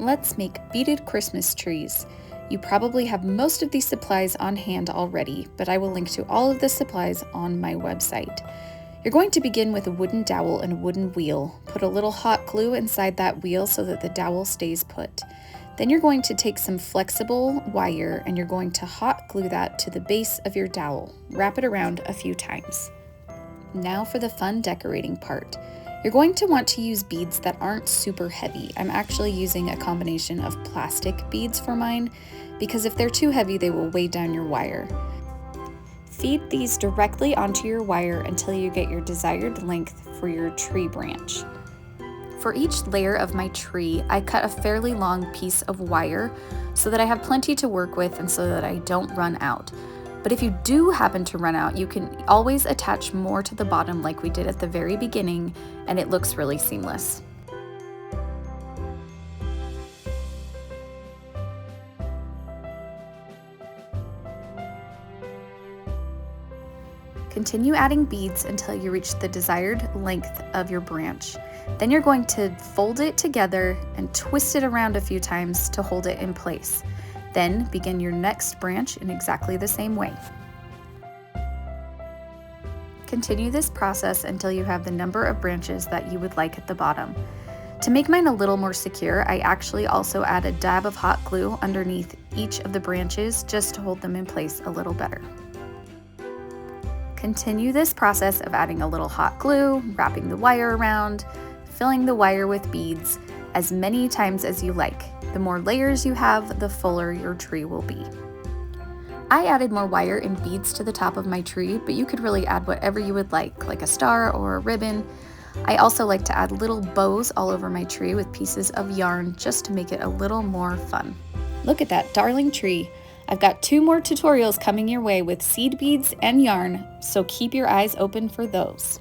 Let's make beaded Christmas trees. You probably have most of these supplies on hand already, but I will link to all of the supplies on my website. You're going to begin with a wooden dowel and a wooden wheel. Put a little hot glue inside that wheel so that the dowel stays put. Then you're going to take some flexible wire and you're going to hot glue that to the base of your dowel. Wrap it around a few times. Now for the fun decorating part. You're going to want to use beads that aren't super heavy. I'm actually using a combination of plastic beads for mine because if they're too heavy, they will weigh down your wire. Feed these directly onto your wire until you get your desired length for your tree branch. For each layer of my tree, I cut a fairly long piece of wire so that I have plenty to work with and so that I don't run out. But if you do happen to run out, you can always attach more to the bottom like we did at the very beginning, and it looks really seamless. Continue adding beads until you reach the desired length of your branch. Then you're going to fold it together and twist it around a few times to hold it in place. Then begin your next branch in exactly the same way. Continue this process until you have the number of branches that you would like at the bottom. To make mine a little more secure, I actually also add a dab of hot glue underneath each of the branches just to hold them in place a little better. Continue this process of adding a little hot glue, wrapping the wire around, filling the wire with beads as many times as you like. The more layers you have, the fuller your tree will be. I added more wire and beads to the top of my tree, but you could really add whatever you would like a star or a ribbon. I also like to add little bows all over my tree with pieces of yarn just to make it a little more fun. Look at that darling tree. I've got 2 more tutorials coming your way with seed beads and yarn, so keep your eyes open for those.